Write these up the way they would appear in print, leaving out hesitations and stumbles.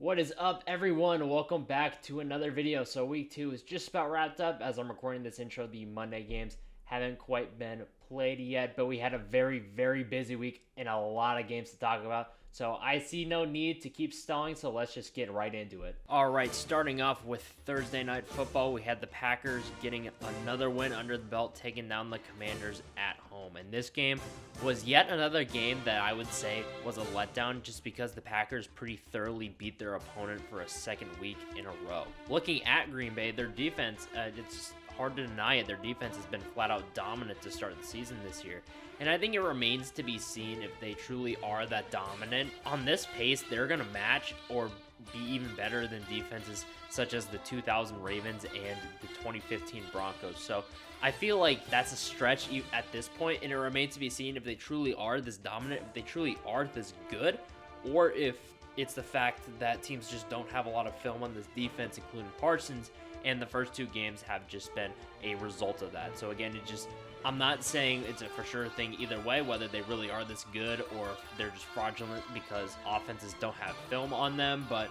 What is up, everyone? Welcome back to another video. So week 2 is just about wrapped up. As I'm recording this intro, the Monday games haven't quite been played yet, but we had a very busy week and a lot of games to talk about. So I see no need to keep stalling, so let's just get right into it. All right, starting off with Thursday Night Football, we had the Packers getting another win under the belt, taking down the Commanders at home. And this game was yet another game that I would say was a letdown just because the Packers pretty thoroughly beat their opponent for a second week in a row. Looking at Green Bay, their defense, it's hard to deny it. Their defense has been flat out dominant to start the season this year. And I think it remains to be seen if they truly are that dominant. On this pace, they're going to match or be even better than defenses such as the 2000 Ravens and the 2015 Broncos. So I feel like that's a stretch at this point, and it remains to be seen if they truly are this dominant, if they truly are this good, or if it's the fact that teams just don't have a lot of film on this defense, including Parsons, and the first two games have just been a result of that. So again, I'm not saying it's a for sure thing either way, whether they really are this good or if they're just fraudulent because offenses don't have film on them, but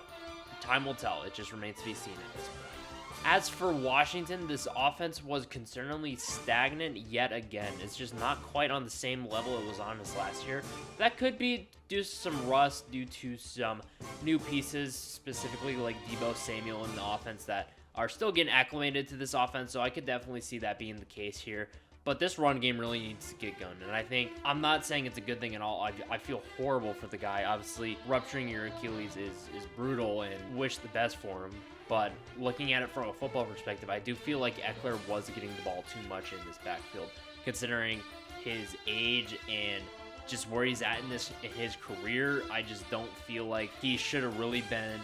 time will tell. It just remains to be seen at this point. As for Washington, this offense was concerningly stagnant yet again. It's just not quite on the same level it was on this last year. That could be due to some rust, due to some new pieces, specifically like Deebo Samuel in the offense that are still getting acclimated to this offense, so I could definitely see that being the case here. But this run game really needs to get going, and I'm not saying it's a good thing at all. I feel horrible for the guy. Obviously, rupturing your Achilles is brutal, and wish the best for him. But looking at it from a football perspective, I do feel like Eckler was getting the ball too much in this backfield, considering his age and just where he's at in his career. I just don't feel like he should have really been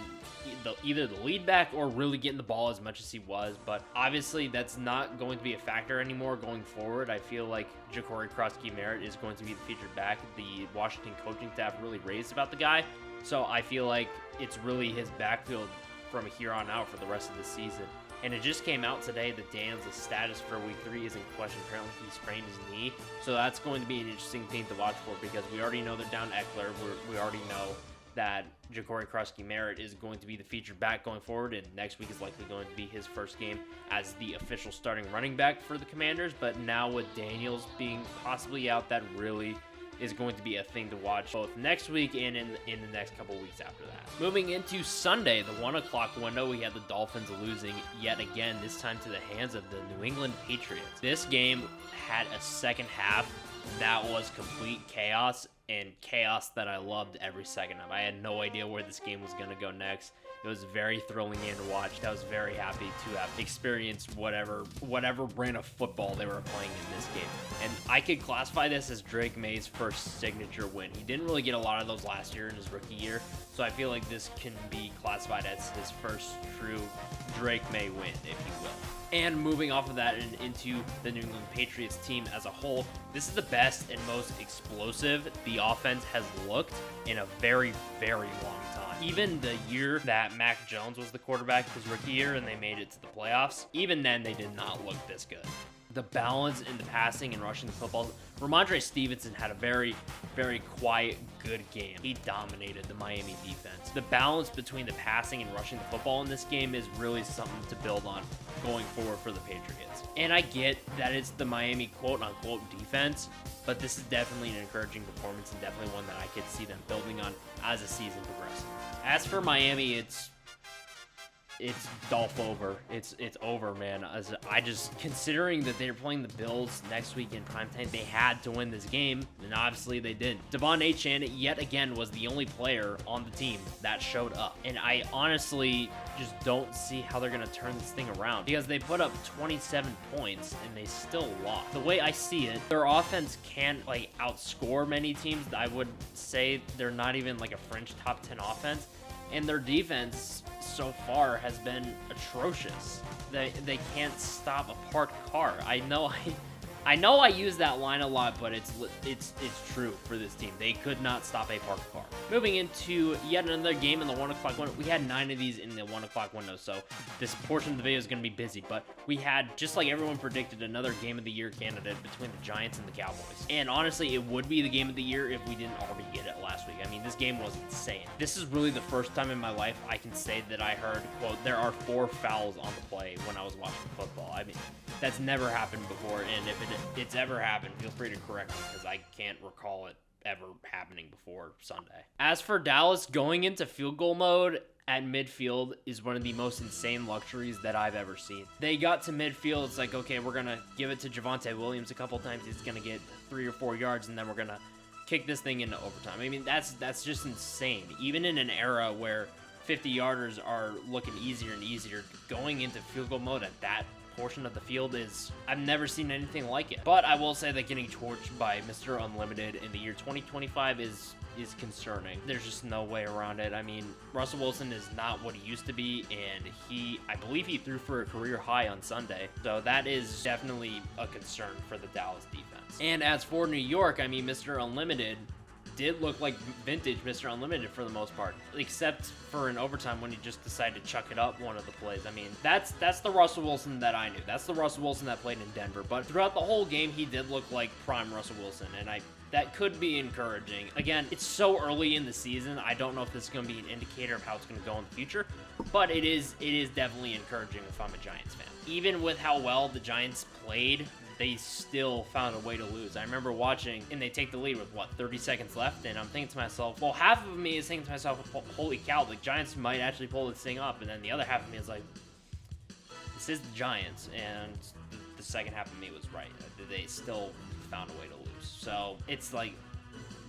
either the lead back or really getting the ball as much as he was. But obviously that's not going to be a factor anymore going forward. I feel like Ja'Cory Krosky-Merritt is going to be the featured back. The Washington coaching staff really raised about the guy, so I feel like it's really his backfield from here on out for the rest of the season. And it just came out today that Daniels' status for week 3 is in question. Apparently he sprained his knee, so that's going to be an interesting thing to watch for, because we already know they're down Eckler. We already know that Ja'Cory Krosky-Merritt is going to be the featured back going forward, and next week is likely going to be his first game as the official starting running back for the Commanders. But now with Daniels being possibly out, that really is going to be a thing to watch both next week and in the next couple weeks after that. Moving into Sunday, the 1 o'clock window, we had the Dolphins losing yet again, this time to the hands of the New England Patriots. This game had a second half that was complete chaos, and chaos that I loved every second of. I had no idea where this game was going to go next. It was a very thrilling game to watch. I was very happy to have experienced whatever brand of football they were playing in this game. And I could classify this as Drake May's first signature win. He didn't really get a lot of those last year in his rookie year, so I feel like this can be classified as his first true Drake May win, if you will. And moving off of that and into the New England Patriots team as a whole, this is the best and most explosive the offense has looked in a very long time. Even the year that Mac Jones was the quarterback, his rookie year, and they made it to the playoffs, even then they did not look this good. The balance in the passing and rushing the football. Ramondre Stevenson had a very quiet, good game. He dominated the Miami defense. The balance between the passing and rushing the football in this game is really something to build on going forward for the Patriots. And I get that it's the Miami quote-unquote defense, but this is definitely an encouraging performance and definitely one that I could see them building on as the season progresses. As for Miami, it's Dolphover. It's over, man. Considering that they're playing the Bills next week in primetime, they had to win this game, and obviously they didn't. Devon Achane yet again was the only player on the team that showed up, and I honestly just don't see how they're gonna turn this thing around, because they put up 27 points and they still lost. The way I see it, their offense can't outscore many teams. I would say they're not even like a fringe top 10 offense, and their defense so far has been atrocious. They can't stop a parked car. I know I know I use that line a lot, but it's true for this team. They could not stop a parked car. Moving into yet another game in the 1 o'clock window. We had 9 of these in the 1 o'clock window, so this portion of the video is going to be busy. But we had, just like everyone predicted, another Game of the Year candidate between the Giants and the Cowboys. And honestly, it would be the Game of the Year if we didn't already get it last week. I mean, this game was insane. This is really the first time in my life I can say that I heard, quote, "There are 4 fouls on the play" when I was watching football. I mean, that's never happened before, and if it's ever happened, feel free to correct me, because I can't recall it ever happening before Sunday. As for Dallas, going into field goal mode at midfield is one of the most insane luxuries that I've ever seen. They got to midfield, it's like, okay, we're gonna give it to Javonte Williams a couple times, he's gonna get 3 or 4 yards, and then we're gonna kick this thing into overtime. I mean, that's just insane. Even in an era where 50-yarders are looking easier and easier, going into field goal mode at that portion of the field is, I've never seen anything like it. But I will say that getting torched by Mr. Unlimited in the year 2025 is concerning. There's just no way around it. I mean, Russell Wilson is not what he used to be, and I believe he threw for a career high on Sunday. So that is definitely a concern for the Dallas defense. And as for New York, I mean, Mr. Unlimited did look like vintage Mr. Unlimited for the most part, except for an overtime when he just decided to chuck it up one of the plays. I mean, that's the Russell Wilson that I knew. That's the Russell Wilson that played in Denver. But throughout the whole game, he did look like prime Russell Wilson, and that could be encouraging. Again, it's so early in the season. I don't know if this is going to be an indicator of how it's going to go in the future, but it is definitely encouraging if I'm a Giants fan. Even with how well the Giants played, they still found a way to lose. I remember watching, and they take the lead with, 30 seconds left, and I'm thinking to myself, well, half of me is thinking to myself, holy cow, the Giants might actually pull this thing up, and then the other half of me is like, this is the Giants, and the second half of me was right. They still found a way to lose. So it's like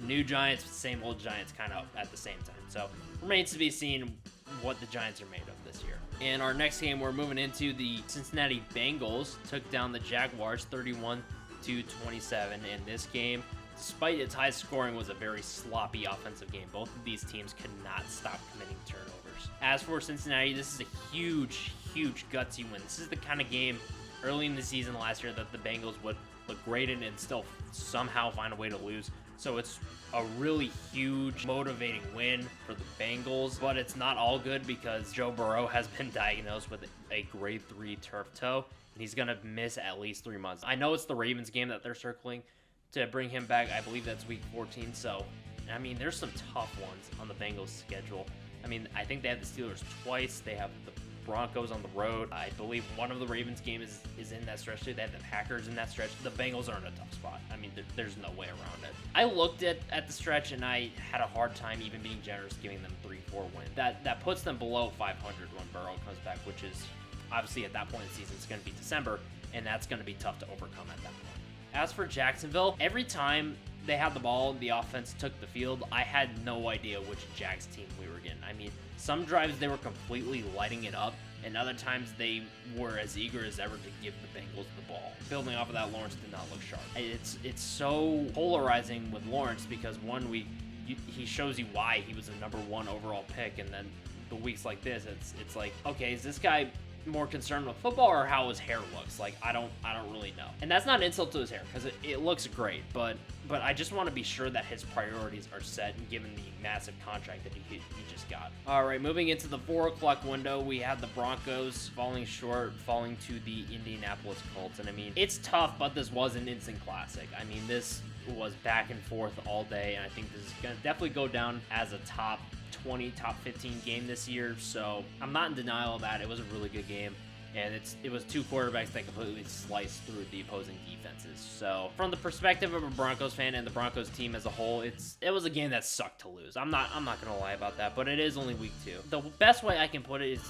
new Giants, same old Giants kind of at the same time. So remains to be seen what the Giants are made of this year. In our next game, we're moving into the Cincinnati Bengals took down the Jaguars 31-27 in this game. Despite its high scoring, was a very sloppy offensive game. Both of these teams could not stop committing turnovers. As for Cincinnati, this is a huge gutsy win. This is the kind of game early in the season last year that the Bengals would look great in and still somehow find a way to lose. So it's a really huge, motivating win for the Bengals, but it's not all good because Joe Burrow has been diagnosed with a grade 3 turf toe, and he's going to miss at least 3 months. I know it's the Ravens game that they're circling to bring him back. I believe that's week 14, so, I mean, there's some tough ones on the Bengals schedule. I mean, I think they have the Steelers twice. They have the Broncos on the road. I believe one of the Ravens games is in that stretch too. They have the Packers in that stretch. The Bengals are in a tough spot. I mean, there's no way around it. I looked at the stretch and I had a hard time even being generous, giving them 3-4 wins. That puts them below 500 when Burrow comes back, which is obviously at that point in the season it's going to be December, and that's going to be tough to overcome at that point. As for Jacksonville, every time they had the ball, the offense took the field, I had no idea which Jags team we were getting. I mean, some drives they were completely lighting it up, and other times they were as eager as ever to give the Bengals the ball. Building off of that, Lawrence did not look sharp. It's so polarizing with Lawrence because one week he shows you why he was a number 1 overall pick, and then the weeks like this, it's like, okay, is this guy more concerned with football or how his hair looks? Like, I don't really know. And that's not an insult to his hair because it looks great, but I just want to be sure that his priorities are set and given the massive contract that he just got. All right, moving into the 4 o'clock window, we had the Broncos falling to the Indianapolis Colts. And I mean, it's tough, but this was an instant classic. I mean, this was back and forth all day, and I think this is going to definitely go down as a top 20, top 15 game this year, so I'm not in denial of that. It was a really good game, and it was 2 quarterbacks that completely sliced through the opposing defenses. So from the perspective of a Broncos fan and the Broncos team as a whole, it was a game that sucked to lose. I'm not gonna lie about that, but it is only week 2. The best way I can put it is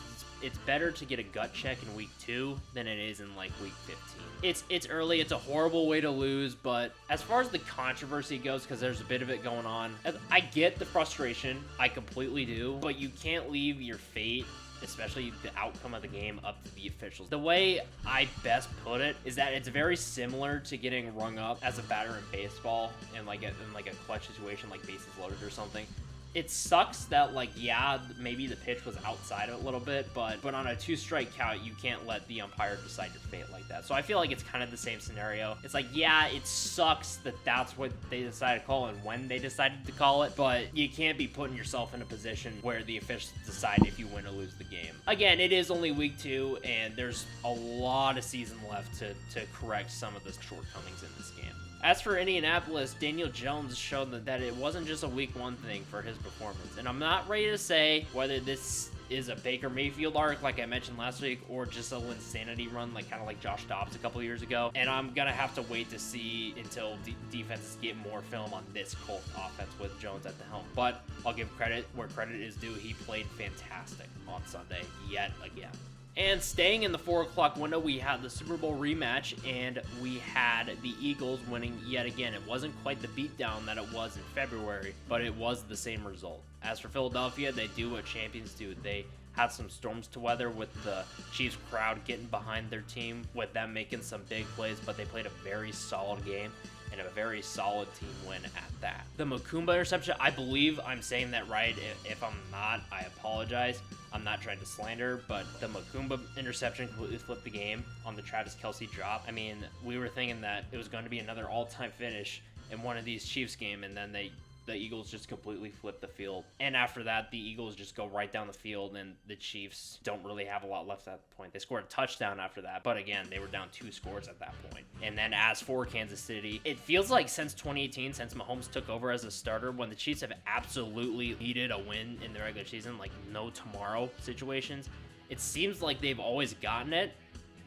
it's better to get a gut check in week 2 than it is in like week 15. It's early, it's a horrible way to lose, but as far as the controversy goes, because there's a bit of it going on, I get the frustration, I completely do, but you can't leave your fate, especially the outcome of the game, up to the officials. The way I best put it is that it's very similar to getting rung up as a batter in baseball in like a clutch situation like bases loaded or something. It sucks that, like, yeah, maybe the pitch was outside a little bit, but on a 2-strike count, you can't let the umpire decide your fate like that. So I feel like it's kind of the same scenario. It's like, yeah, it sucks that that's what they decided to call and when they decided to call it, but you can't be putting yourself in a position where the officials decide if you win or lose the game. Again, it is only week 2, and there's a lot of season left to correct some of the shortcomings in this game. As for Indianapolis, Daniel Jones showed that it wasn't just a week 1 thing for his performance. And I'm not ready to say whether this is a Baker Mayfield arc, like I mentioned last week, or just a insanity run, like kind of like Josh Dobbs a couple years ago. And I'm going to have to wait to see until defenses get more film on this Colts offense with Jones at the helm. But I'll give credit where credit is due. He played fantastic on Sunday yet again. And staying in the 4 o'clock window, we had the Super Bowl rematch, and we had the Eagles winning yet again. It wasn't quite the beatdown that it was in February, but it was the same result. As for Philadelphia, they do what champions do. They had some storms to weather with the Chiefs crowd getting behind their team, with them making some big plays, but they played a very solid game and a very solid team win at that. The Makumba interception, I believe I'm saying that right. If I'm not, I apologize. I'm not trying to slander, but the Makumba interception completely flipped the game on the Travis Kelce drop. I mean, we were thinking that it was going to be another all-time finish in one of these Chiefs games, and then the Eagles just completely flip the field. And after that, the Eagles just go right down the field, and the Chiefs don't really have a lot left at that point. They scored a touchdown after that, but again, they were down 2 scores at that point. And then as for Kansas City, it feels like since 2018, since Mahomes took over as a starter, when the Chiefs have absolutely needed a win in the regular season, like no tomorrow situations, it seems like they've always gotten it.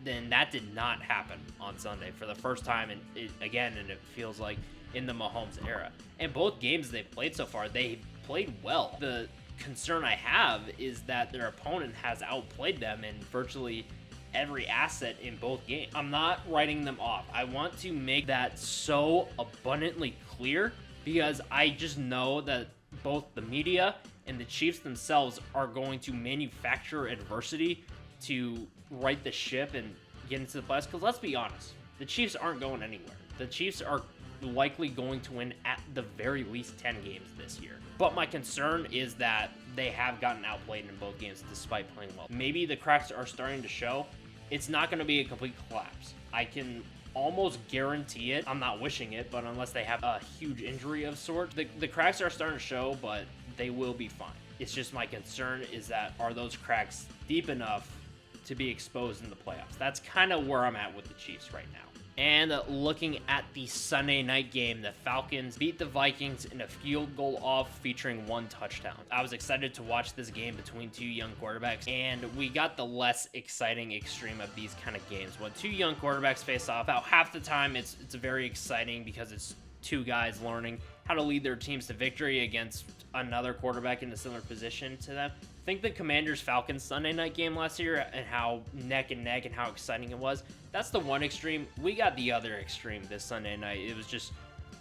Then that did not happen on Sunday for the first time, and it feels like in the Mahomes era. And both games they've played so far, they played well. The concern I have is that their opponent has outplayed them in virtually every asset in both games. I'm not writing them off. I want to make that so abundantly clear because I just know that both the media and the Chiefs themselves are going to manufacture adversity to right the ship and get into the playoffs. Because let's be honest, the Chiefs aren't going anywhere. The Chiefs are likely going to win at the very least 10 games this year. But my concern is that they have gotten outplayed in both games despite playing well. Maybe the cracks are starting to show. It's not going to be a complete collapse. I can almost guarantee it. I'm not wishing it, but unless they have a huge injury of sorts, the cracks are starting to show, but they will be fine. It's just my concern is that are those cracks deep enough to be exposed in the playoffs? That's kind of where I'm at with the Chiefs right now. And looking at the Sunday night game, the Falcons beat the Vikings in a field goal off featuring 1 touchdown. I was excited to watch this game between 2 young quarterbacks, and we got the less exciting extreme of these kind of games. When 2 young quarterbacks face off, about half the time it's very exciting because it's 2 guys learning how to lead their teams to victory against another quarterback in a similar position to them. Think the Commanders-Falcons Sunday night game last year and how neck and neck and how exciting it was. That's the one extreme. We got the other extreme this Sunday night. It was just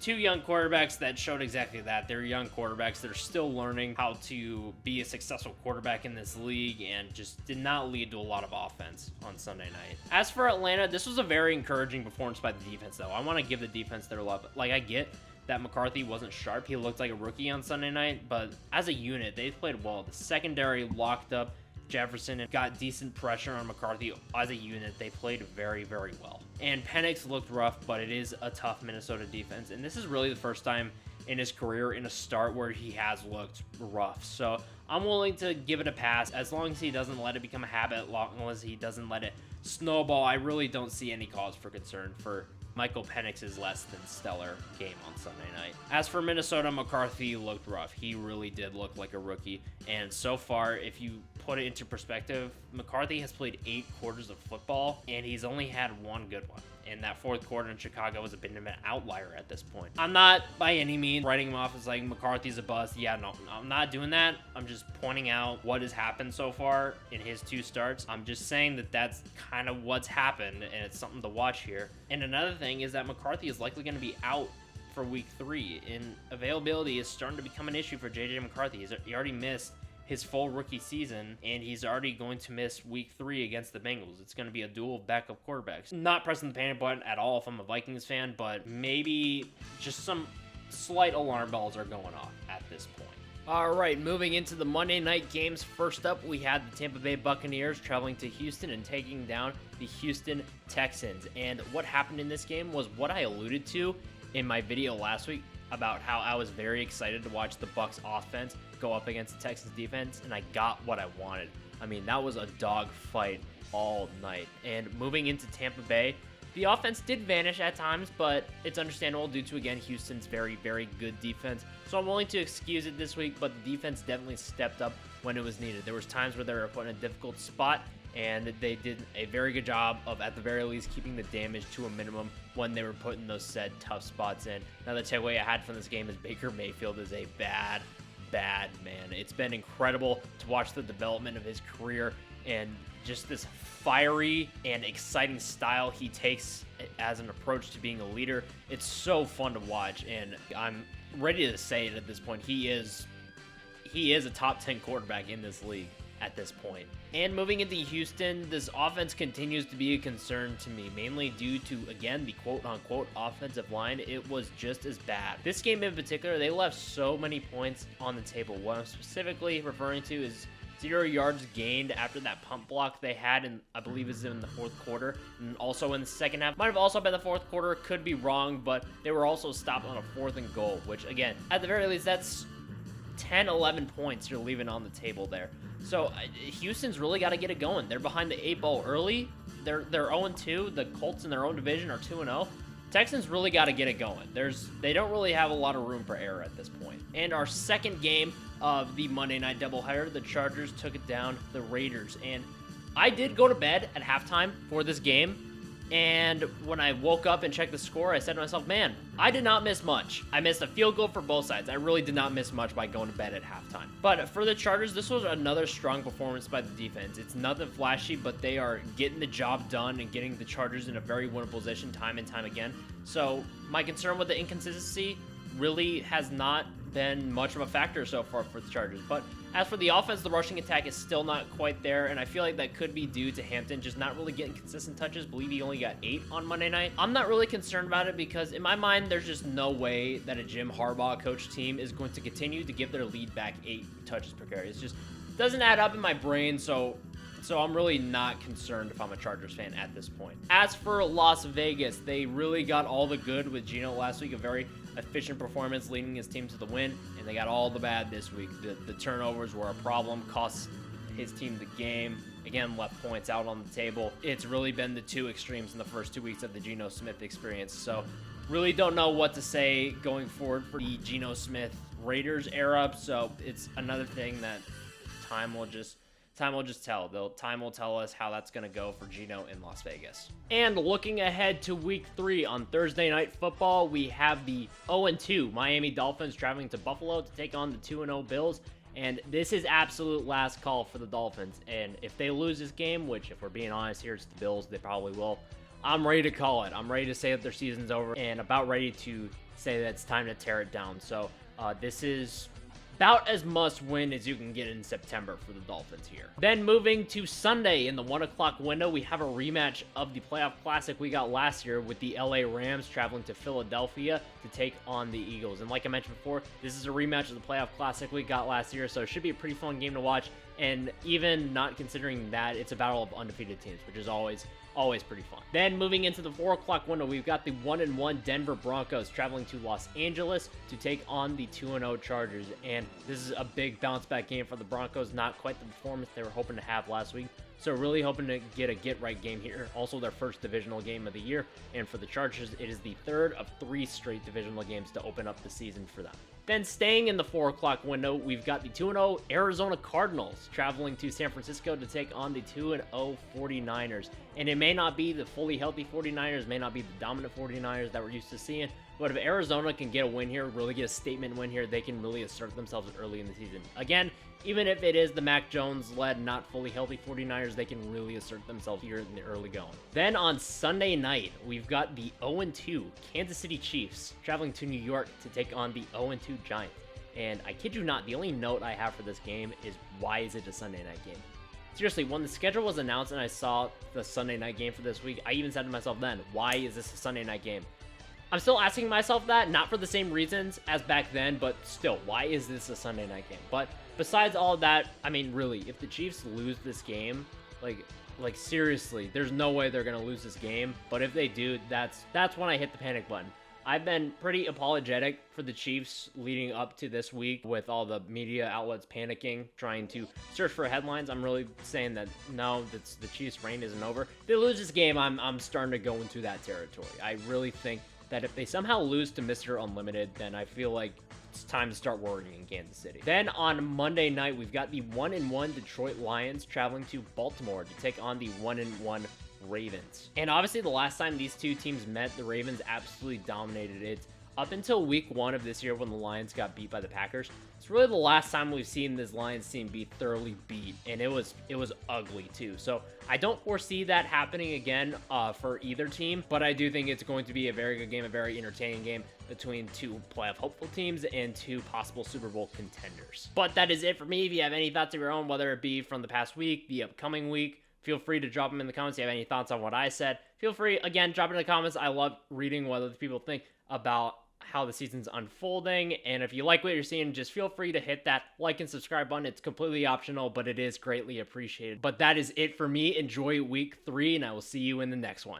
2 young quarterbacks that showed exactly that. They're young quarterbacks. They're still learning how to be a successful quarterback in this league and just did not lead to a lot of offense on Sunday night. As for Atlanta, this was a very encouraging performance by the defense, though. I want to give the defense their love. Like, I get that McCarthy wasn't sharp. He looked like a rookie on Sunday night, but as a unit, they played well. The secondary locked up Jefferson and got decent pressure on McCarthy. As a unit, they played very, very well. And Penix looked rough, but it is a tough Minnesota defense, and this is really the first time in his career in a start where he has looked rough. So I'm willing to give it a pass as long as he doesn't let it become a habit, as long as he doesn't let it snowball. I really don't see any cause for concern for Michael Penix's less than stellar game on Sunday night. As for Minnesota, McCarthy looked rough. He really did look like a rookie. And so far, if you put it into perspective, McCarthy has played 8 quarters of football, and he's only had 1 good one. And that 4th quarter in Chicago was a bit of an outlier at this point. I'm not by any means writing him off as like McCarthy's a bust. Yeah, no, I'm not doing that. I'm just pointing out what has happened so far in his 2 starts. I'm just saying that that's kind of what's happened, and it's something to watch here. And another thing is that McCarthy is likely going to be out for week 3, and availability is starting to become an issue for JJ McCarthy. He already missed his full rookie season, and he's already going to miss week 3 against the Bengals. It's going to be a duel of backup quarterbacks. Not pressing the panic button at all if I'm a Vikings fan, but maybe just some slight alarm bells are going off at this point. All right, moving into the Monday night games. First up, we had the Tampa Bay Buccaneers traveling to Houston and taking down the Houston Texans. And what happened in this game was what I alluded to in my video last week about how I was very excited to watch the Bucs offense go up against the Texans defense, and I got what I wanted. I mean, that was a dog fight all night. And moving into Tampa Bay, the offense did vanish at times, but it's understandable due to, again, Houston's very, very good defense. So I'm willing to excuse it this week, but the defense definitely stepped up when it was needed. There was times where they were put in a difficult spot, and they did a very good job of, at the very least, keeping the damage to a minimum when they were put in those said tough spots in. Now, the takeaway I had from this game is Baker Mayfield is a bad man. It's been incredible to watch the development of his career and just this fiery and exciting style he takes as an approach to being a leader. It's so fun to watch, and I'm ready to say it at this point. He is a top 10 quarterback in this league at this point. And moving into Houston, this offense continues to be a concern to me, mainly due to, again, the quote-unquote offensive line. It was just as bad. This game in particular, they left so many points on the table. What I'm specifically referring to is 0 yards gained after that pump block they had, in, I believe is in the fourth quarter, and also in the second half. Might have also been the fourth quarter, could be wrong, but they were also stopped on a 4th and goal, which, again, at the very least, that's 10, 11 points you're leaving on the table there. So Houston's really got to get it going. They're behind the 8 ball early. They're 0-2. The Colts in their own division are 2-0. Texans really got to get it going. They don't really have a lot of room for error at this point. And our second game of the Monday night doubleheader, the Chargers took it down the Raiders. And I did go to bed at halftime for this game. And when I woke up and checked the score, I said to myself, man, I did not miss much. I missed a field goal for both sides. I really did not miss much by going to bed at halftime. But for the Chargers, this was another strong performance by the defense. It's nothing flashy, but they are getting the job done and getting the Chargers in a very winnable position time and time again. So my concern with the inconsistency really has not been much of a factor so far for the Chargers. But as for the offense, the rushing attack is still not quite there, and I feel like that could be due to Hampton just not really getting consistent touches. I believe he only got 8 on Monday night. I'm not really concerned about it because in my mind, there's just no way that a Jim Harbaugh coach team is going to continue to give their lead back 8 touches per carry. It just doesn't add up in my brain, so I'm really not concerned if I'm a Chargers fan at this point. As for Las Vegas, they really got all the good with Geno last week, a very efficient performance leading his team to the win, and they got all the bad this week. The turnovers were a problem, cost his team the game. Again, left points out on the table. It's really been the two extremes in the first 2 weeks of the Geno Smith experience. So really don't know what to say going forward for the Geno Smith Raiders era. So it's another thing that time will just tell. Time will tell us how that's going to go for Geno in Las Vegas. And looking ahead to week 3 on Thursday Night Football, we have the 0-2 Miami Dolphins traveling to Buffalo to take on the 2-0 Bills. And this is absolute last call for the Dolphins. And if they lose this game, which if we're being honest here, it's the Bills, they probably will. I'm ready to call it. I'm ready to say that their season's over and about ready to say that it's time to tear it down. So this is about as must-win as you can get in September for the Dolphins here. Then moving to Sunday in the 1 o'clock window, we have a rematch of the playoff classic we got last year with the LA Rams traveling to Philadelphia to take on the Eagles. And like I mentioned before, this is a rematch of the playoff classic we got last year, so it should be a pretty fun game to watch. And even not considering that, it's a battle of undefeated teams, which is always pretty fun. Then moving into the 4 o'clock window, we've got the 1-1 Denver Broncos traveling to Los Angeles to take on the 2-0 Chargers. And this is a big bounce back game for the Broncos, not quite the performance they were hoping to have last week. So really hoping to get a get-right game here. Also their first divisional game of the year. And for the Chargers, it is the 3rd of 3 straight divisional games to open up the season for them. Then staying in the 4 o'clock window, we've got the 2-0 Arizona Cardinals traveling to San Francisco to take on the 2-0 49ers. And it may not be the fully healthy 49ers, may not be the dominant 49ers that we're used to seeing, but if Arizona can get a win here, really get a statement win here, they can really assert themselves early in the season. Again, even if it is the Mac Jones-led, not fully healthy 49ers, they can really assert themselves here in the early going. Then on Sunday night, we've got the 0-2 Kansas City Chiefs traveling to New York to take on the 0-2 Giants. And I kid you not, the only note I have for this game is why is it a Sunday night game? Seriously, when the schedule was announced and I saw the Sunday night game for this week, I even said to myself then, why is this a Sunday night game? I'm still asking myself that, not for the same reasons as back then, but still, why is this a Sunday night game? But besides all of that, I mean, really, if the Chiefs lose this game, like seriously, there's no way they're gonna lose this game. But if they do, that's when I hit the panic button. I've been pretty apologetic for the Chiefs leading up to this week with all the media outlets panicking, trying to search for headlines. I'm really saying that no, the Chiefs' reign isn't over. If they lose this game, I'm starting to go into that territory. I really think that if they somehow lose to Mr. Unlimited, then I feel like it's time to start worrying in Kansas City. Then on Monday night, we've got the 1-1 Detroit Lions traveling to Baltimore to take on the 1-1 Ravens. And obviously the last time these two teams met, the Ravens absolutely dominated it. Up until week 1 of this year when the Lions got beat by the Packers, it's really the last time we've seen this Lions team be thoroughly beat, and it was ugly too. So I don't foresee that happening again for either team, but I do think it's going to be a very good game, a very entertaining game between two playoff hopeful teams and two possible Super Bowl contenders. But that is it for me. If you have any thoughts of your own, whether it be from the past week, the upcoming week, feel free to drop them in the comments. If you have any thoughts on what I said, feel free, again, drop it in the comments. I love reading what other people think about how the season's unfolding. And if you like what you're seeing, just feel free to hit that like and subscribe button. It's completely optional, but it is greatly appreciated. But that is it for me. Enjoy week 3, and I will see you in the next one.